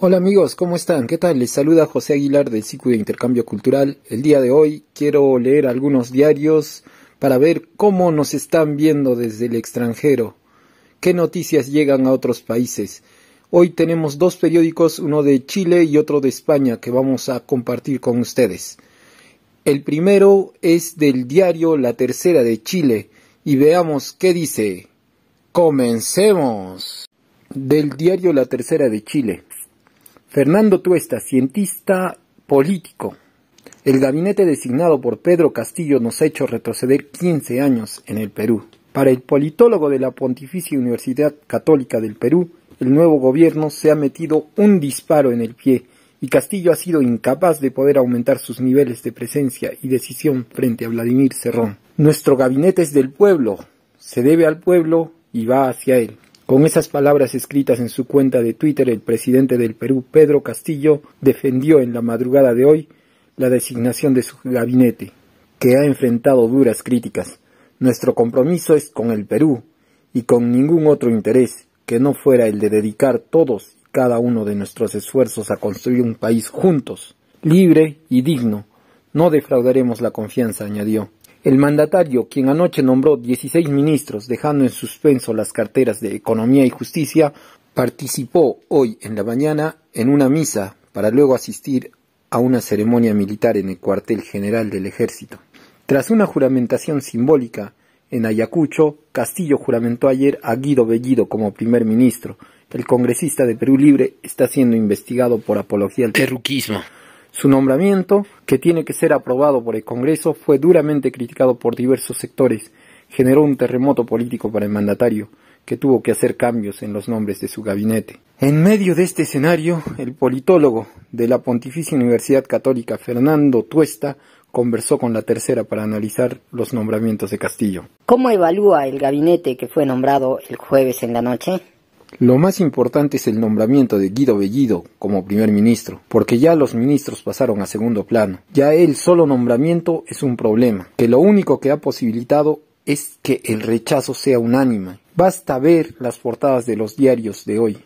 Hola amigos, ¿cómo están? ¿Qué tal? Les saluda José Aguilar del Círculo de Intercambio Cultural. El día de hoy quiero leer algunos diarios para ver cómo nos están viendo desde el extranjero, qué noticias llegan a otros países. Hoy tenemos dos periódicos, uno de Chile y otro de España, que vamos a compartir con ustedes. El primero es del diario La Tercera de Chile y veamos qué dice. ¡Comencemos! Del diario La Tercera de Chile. Fernando Tuesta, cientista político. El gabinete designado por Pedro Castillo nos ha hecho retroceder 15 años en el Perú. Para el politólogo de la Pontificia Universidad Católica del Perú, el nuevo gobierno se ha metido un disparo en el pie y Castillo ha sido incapaz de poder aumentar sus niveles de presencia y decisión frente a Vladimir Cerrón. Nuestro gabinete es del pueblo, se debe al pueblo y va hacia él. Con esas palabras escritas en su cuenta de Twitter, el presidente del Perú, Pedro Castillo, defendió en la madrugada de hoy la designación de su gabinete, que ha enfrentado duras críticas. Nuestro compromiso es con el Perú y con ningún otro interés que no fuera el de dedicar todos y cada uno de nuestros esfuerzos a construir un país juntos, libre y digno. No defraudaremos la confianza, añadió. El mandatario, quien anoche nombró 16 ministros, dejando en suspenso las carteras de Economía y Justicia, participó hoy en la mañana en una misa para luego asistir a una ceremonia militar en el cuartel general del Ejército. Tras una juramentación simbólica en Ayacucho, Castillo juramentó ayer a Guido Bellido como primer ministro. El congresista de Perú Libre está siendo investigado por apología al terruquismo. Su nombramiento, que tiene que ser aprobado por el Congreso, fue duramente criticado por diversos sectores. Generó un terremoto político para el mandatario, que tuvo que hacer cambios en los nombres de su gabinete. En medio de este escenario, el politólogo de la Pontificia Universidad Católica, Fernando Tuesta, conversó con La Tercera para analizar los nombramientos de Castillo. ¿Cómo evalúa el gabinete que fue nombrado el jueves en la noche? Lo más importante es el nombramiento de Guido Bellido como primer ministro, porque ya los ministros pasaron a segundo plano. Ya el solo nombramiento es un problema, que lo único que ha posibilitado es que el rechazo sea unánime. Basta ver las portadas de los diarios de hoy.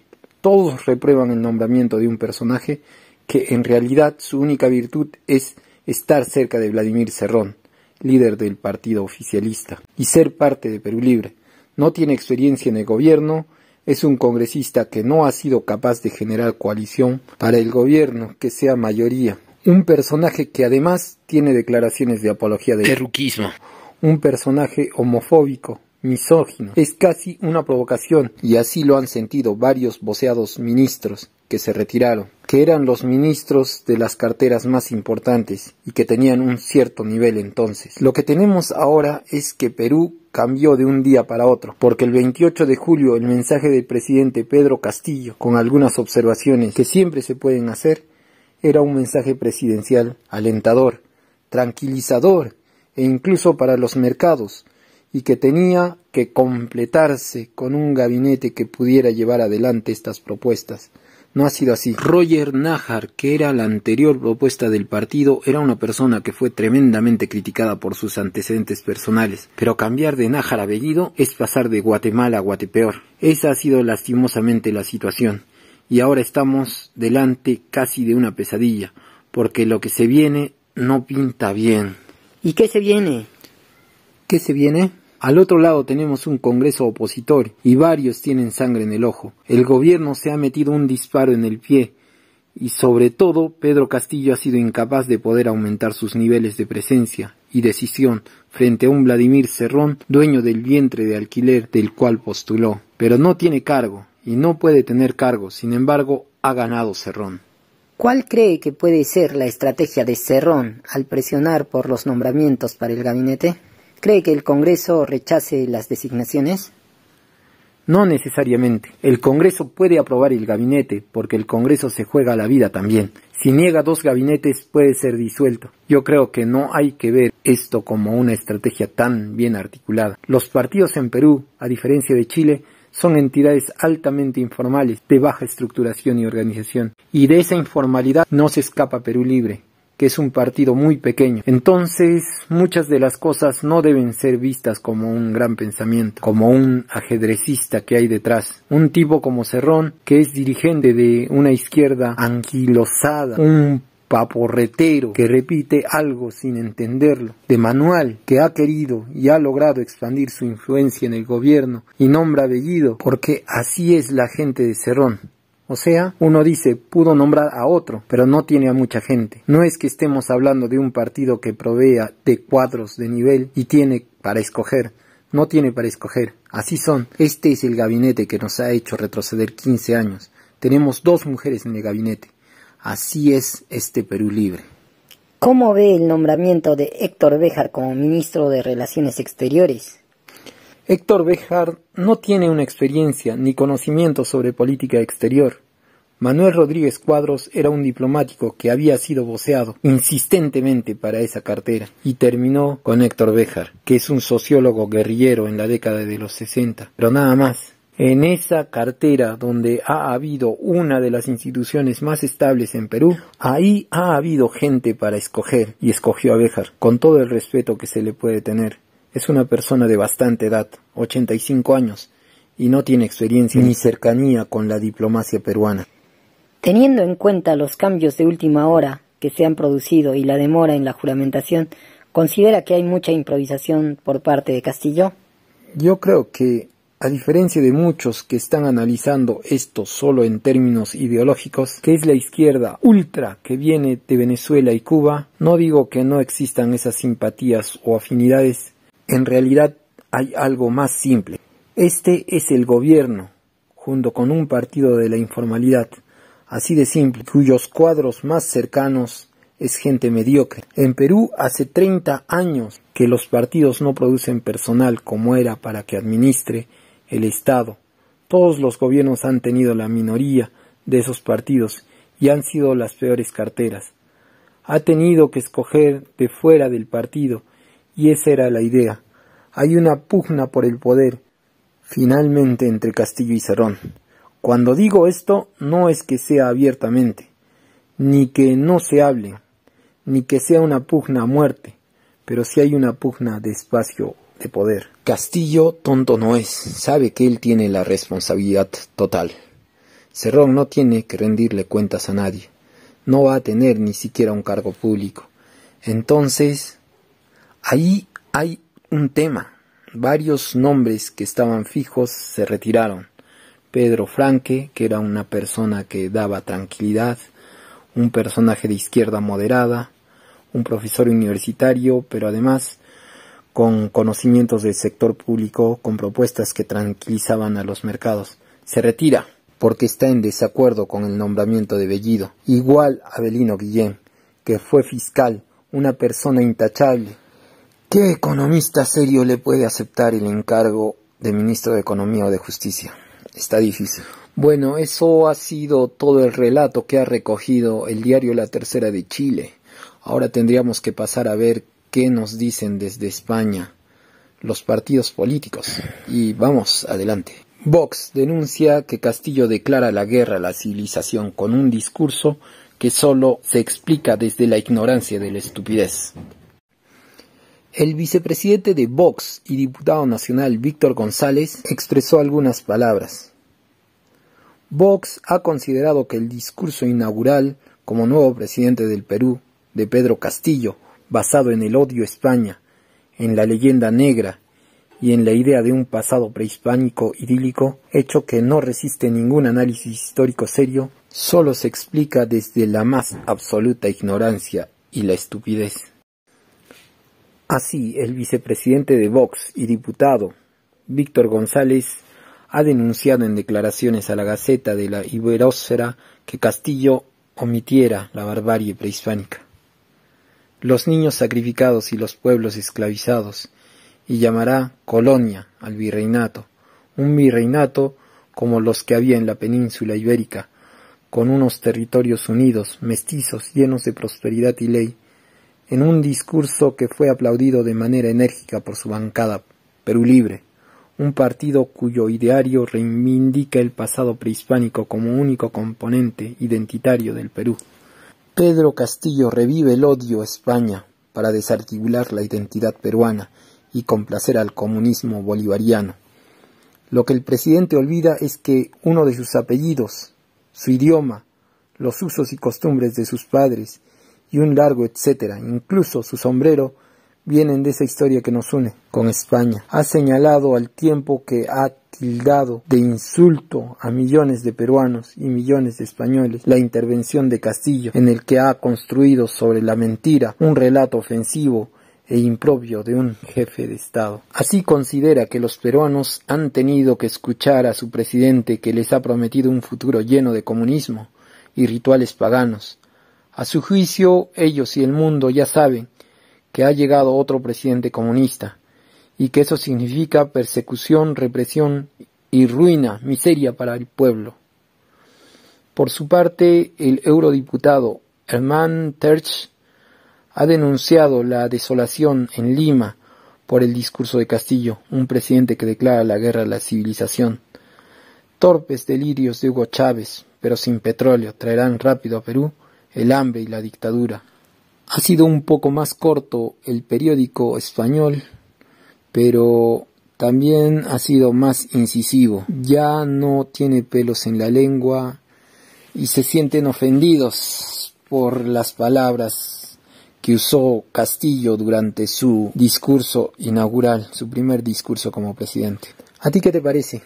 Todos reprueban el nombramiento de un personaje que en realidad su única virtud es estar cerca de Vladimir Cerrón, líder del partido oficialista, y ser parte de Perú Libre. No tiene experiencia en el gobierno. Es un congresista que no ha sido capaz de generar coalición para el gobierno que sea mayoría. Un personaje que además tiene declaraciones de apología del terruquismo. Un personaje homofóbico, misógino. Es casi una provocación y así lo han sentido varios voceados ministros que se retiraron, que eran los ministros de las carteras más importantes y que tenían un cierto nivel entonces. Lo que tenemos ahora es que Perú cambió de un día para otro, porque el 28 de julio el mensaje del presidente Pedro Castillo, con algunas observaciones que siempre se pueden hacer, era un mensaje presidencial alentador, tranquilizador e incluso para los mercados, y que tenía que completarse con un gabinete que pudiera llevar adelante estas propuestas. No ha sido así. Roger Nájar, que era la anterior propuesta del partido, era una persona que fue tremendamente criticada por sus antecedentes personales. Pero cambiar de Nájar a Bellido es pasar de Guatemala a Guatepeor. Esa ha sido lastimosamente la situación. Y ahora estamos delante casi de una pesadilla, porque lo que se viene no pinta bien. ¿Y qué se viene? ¿Qué se viene? Al otro lado tenemos un Congreso opositor y varios tienen sangre en el ojo. El gobierno se ha metido un disparo en el pie y sobre todo Pedro Castillo ha sido incapaz de poder aumentar sus niveles de presencia y decisión frente a un Vladimir Cerrón, dueño del vientre de alquiler del cual postuló. Pero no tiene cargo y no puede tener cargo, sin embargo ha ganado Cerrón. ¿Cuál cree que puede ser la estrategia de Cerrón al presionar por los nombramientos para el gabinete? ¿Cree que el Congreso rechace las designaciones? No necesariamente. El Congreso puede aprobar el gabinete, porque el Congreso se juega la vida también. Si niega 2 gabinetes, puede ser disuelto. Yo creo que no hay que ver esto como una estrategia tan bien articulada. Los partidos en Perú, a diferencia de Chile, son entidades altamente informales, de baja estructuración y organización. Y de esa informalidad no se escapa Perú Libre, que es un partido muy pequeño. Entonces, muchas de las cosas no deben ser vistas como un gran pensamiento, como un ajedrecista que hay detrás. Un tipo como Cerrón, que es dirigente de una izquierda anquilosada, un paporretero que repite algo sin entenderlo, de manual, que ha querido y ha logrado expandir su influencia en el gobierno y nombra a Bellido, porque así es la gente de Cerrón. O sea, uno dice, pudo nombrar a otro, pero no tiene a mucha gente. No es que estemos hablando de un partido que provea de cuadros de nivel y tiene para escoger. No tiene para escoger. Así son. Este es el gabinete que nos ha hecho retroceder 15 años. Tenemos 2 mujeres en el gabinete. Así es este Perú libre. ¿Cómo ve el nombramiento de Héctor Béjar como ministro de Relaciones Exteriores? Héctor Béjar no tiene una experiencia ni conocimiento sobre política exterior. Manuel Rodríguez Cuadros era un diplomático que había sido voceado insistentemente para esa cartera y terminó con Héctor Béjar, que es un sociólogo guerrillero en la década de los 60, pero nada más. En esa cartera donde ha habido una de las instituciones más estables en Perú, ahí ha habido gente para escoger y escogió a Béjar, con todo el respeto que se le puede tener. Es una persona de bastante edad, 85 años, y no tiene experiencia ni cercanía con la diplomacia peruana. Teniendo en cuenta los cambios de última hora que se han producido y la demora en la juramentación, ¿considera que hay mucha improvisación por parte de Castillo? Yo creo que, a diferencia de muchos que están analizando esto solo en términos ideológicos, que es la izquierda ultra que viene de Venezuela y Cuba, no digo que no existan esas simpatías o afinidades. En realidad hay algo más simple. Este es el gobierno, junto con un partido de la informalidad, así de simple, cuyos cuadros más cercanos es gente mediocre. En Perú hace 30 años que los partidos no producen personal como era para que administre el Estado. Todos los gobiernos han tenido la minoría de esos partidos y han sido las peores carteras. Ha tenido que escoger de fuera del partido y esa era la idea. Hay una pugna por el poder, finalmente entre Castillo y Cerrón. Cuando digo esto, no es que sea abiertamente, ni que no se hable, ni que sea una pugna a muerte, pero sí hay una pugna de espacio de poder. Castillo tonto no es, sabe que él tiene la responsabilidad total. Cerrón no tiene que rendirle cuentas a nadie, no va a tener ni siquiera un cargo público. Entonces, ahí hay un tema. Varios nombres que estaban fijos se retiraron. Pedro Franque, que era una persona que daba tranquilidad, un personaje de izquierda moderada, un profesor universitario, pero además con conocimientos del sector público, con propuestas que tranquilizaban a los mercados. Se retira porque está en desacuerdo con el nombramiento de Bellido. Igual Avelino Guillén, que fue fiscal, una persona intachable. ¿Qué economista serio le puede aceptar el encargo de ministro de Economía o de Justicia? Está difícil. Bueno, eso ha sido todo el relato que ha recogido el diario La Tercera de Chile. Ahora tendríamos que pasar a ver qué nos dicen desde España los partidos políticos. Y vamos, adelante. Vox denuncia que Castillo declara la guerra a la civilización con un discurso que solo se explica desde la ignorancia de la estupidez. El vicepresidente de Vox y diputado nacional Víctor González expresó algunas palabras. Vox ha considerado que el discurso inaugural como nuevo presidente del Perú de Pedro Castillo, basado en el odio a España, en la leyenda negra y en la idea de un pasado prehispánico idílico, hecho que no resiste ningún análisis histórico serio, solo se explica desde la más absoluta ignorancia y la estupidez. Así, el vicepresidente de Vox y diputado, Víctor González, ha denunciado en declaraciones a la Gaceta de la Iberósfera que Castillo omitiera la barbarie prehispánica, los niños sacrificados y los pueblos esclavizados, y llamará colonia al virreinato, un virreinato como los que había en la península ibérica, con unos territorios unidos, mestizos, llenos de prosperidad y ley, en un discurso que fue aplaudido de manera enérgica por su bancada Perú Libre, un partido cuyo ideario reivindica el pasado prehispánico como único componente identitario del Perú. Pedro Castillo revive el odio a España para desarticular la identidad peruana y complacer al comunismo bolivariano. Lo que el presidente olvida es que uno de sus apellidos, su idioma, los usos y costumbres de sus padres y un largo etcétera, incluso su sombrero, vienen de esa historia que nos une con España. Ha señalado al tiempo que ha tildado de insulto a millones de peruanos y millones de españoles la intervención de Castillo, en el que ha construido sobre la mentira un relato ofensivo e impropio de un jefe de Estado. Así considera que los peruanos han tenido que escuchar a su presidente, que les ha prometido un futuro lleno de comunismo y rituales paganos. A su juicio, ellos y el mundo ya saben que ha llegado otro presidente comunista, y que eso significa persecución, represión y ruina, miseria para el pueblo. Por su parte, el eurodiputado Herman Tertsch ha denunciado la desolación en Lima por el discurso de Castillo, un presidente que declara la guerra a la civilización. Torpes delirios de Hugo Chávez, pero sin petróleo, traerán rápido a Perú el hambre y la dictadura. Ha sido un poco más corto el periódico español, pero también ha sido más incisivo. Ya no tiene pelos en la lengua y se sienten ofendidos por las palabras que usó Castillo durante su discurso inaugural, su primer discurso como presidente. ¿A ti qué te parece?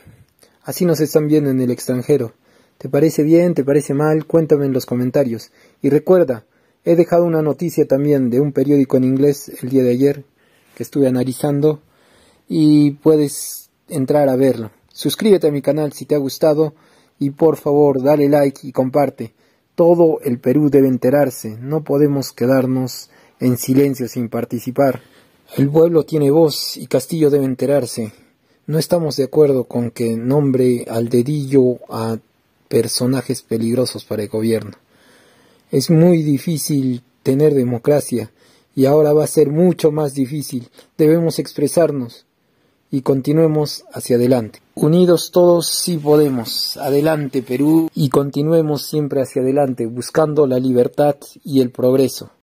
Así nos están viendo en el extranjero. ¿Te parece bien? ¿Te parece mal? Cuéntame en los comentarios. Y recuerda, he dejado una noticia también de un periódico en inglés el día de ayer que estuve analizando y puedes entrar a verlo. Suscríbete a mi canal si te ha gustado y por favor dale like y comparte. Todo el Perú debe enterarse, no podemos quedarnos en silencio sin participar. El pueblo tiene voz y Castillo debe enterarse. No estamos de acuerdo con que nombre al dedillo a personajes peligrosos para el gobierno. Es muy difícil tener democracia y ahora va a ser mucho más difícil. Debemos expresarnos y continuemos hacia adelante. Unidos todos sí podemos. Adelante Perú y continuemos siempre hacia adelante buscando la libertad y el progreso.